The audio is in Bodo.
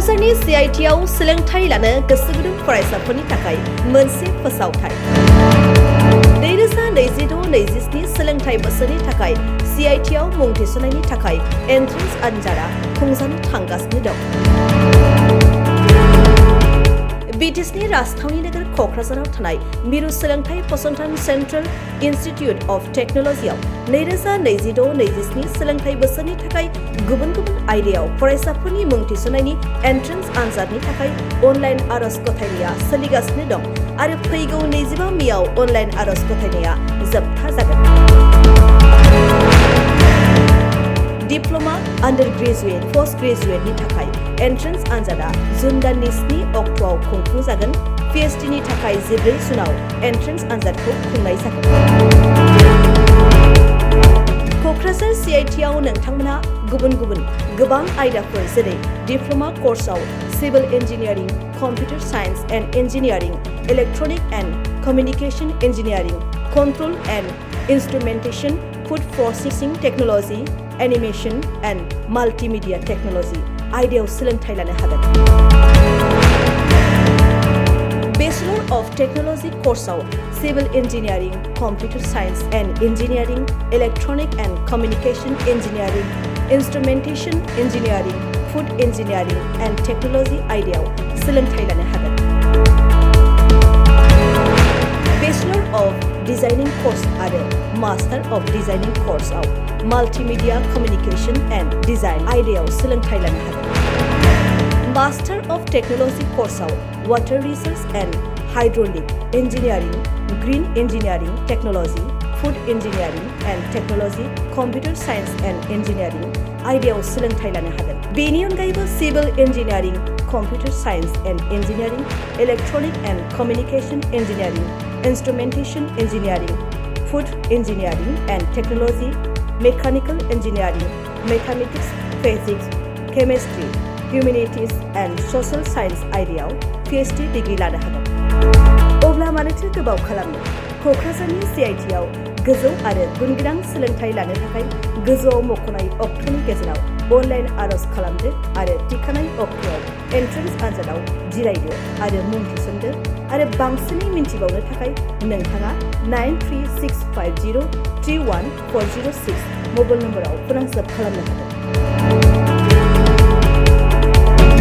क'क्राझारनि CITआव सोलोंथाइ लानो गोसो गुदुं फरायसाफोरनि थाखाय मोनसे फोसावथाय 2026-27 सोलोंथाइ बोसोरनि थाखाय CITआव मुं थिसननायनि थाखाय एन्ट्रेन्स आनजादा खुंजानो थांगासिनो दं। BTSनि राजथावनि नोगोर क'क्राझाराव थानाय मिरु सोलोंथाइ फसंथान सेन्ट्रेल इनस्टिट्युट अफ टेक्न'लजियाव 2026-27 सोलोंथाइ बोसोरनि थाखाय गुबुन गुबुन आयदायाव फरायसाफोरनि मुं थिसननायनि एन्ट्रेन्स आनजादनि थाखाय अनलाइन आर'ज गथायनाया सोलिगासिनो दं आरो फैगौ 25 मेआव अनलाइन आर'ज गथायनाया जोबथा जागोन। डिप्ल'मा, आन्डार ग्रेजुवेट, पस्ट ग्रेजुवेटनि थाखाय एन्ट्रेन्स आनजादा जुन दाननि 7 अक्ट'आव खुंफुंजागोन। PhDनि थाखाय 14 जुनाव एन्ट्रेन्स आनजादखौ खुंनाय जागोन। क'क्राझार CITआव नोंथांमोना गुबुन गुबुन गोबां आयदाफोर जेरै डिप्ल'मा कर्सआव civil engineering, computer science and engineering, electronic and communication engineering, control and instrumentation, food processing technology, animation and multimedia technology आयदायाव सोलोंथाइ लानो हागोन। बेचलर अफ टेक्न'लजि कर्सआव civil engineering, computer science and engineering, electronic and communication engineering, instrumentation engineering, food engineering and technology आयदायाव सोलोंथाइ लानो हागोन। बेचलर अफ डिजाइनिं कर्स आरो मास्टार अफ डिजाइनिं कर्सआव माल्टिमिडिया कमिउनिकेशन एन्ड डिजाइन आयदायाव सोलोंथाइ लानो हागोन। मास्टार अफ टेक्न'लजि कर्सआव water resource and hydraulic engineering, green engineering technology, food engineering and technology, computer science and engineering आयदायाव सोलोंथाइ लानो हागोन। बेनि अनगायैबो civil engineering, computer science and engineering, electronic and communication engineering, instrumentation engineering, food engineering and technology, mechanical engineering, mathematics, physics, chemistry, humanities and social science आयदायाव PhD डिग्री लानो हागोन। अब्ला मानोथो गोबाव खालामनो? क'क्राझारनि CITआव गोजौ आरो गुनगोनां सोलोंथाइ लानो थाखाय गोजौआव मख'नाय अक्ट'नि गेजेराव अनलाइन आर'ज खालामदो आरो थिखानाय अक्ट'आव एन्ट्रेन्स आनजादाव जिरायदो आरो मुं थिसनदो आरो बांसिनै मिन्थिबावनो थाखाय नोंथाङा 9365031406 मबाइल नम्बराव फोनांजाब खालामनो हागोन।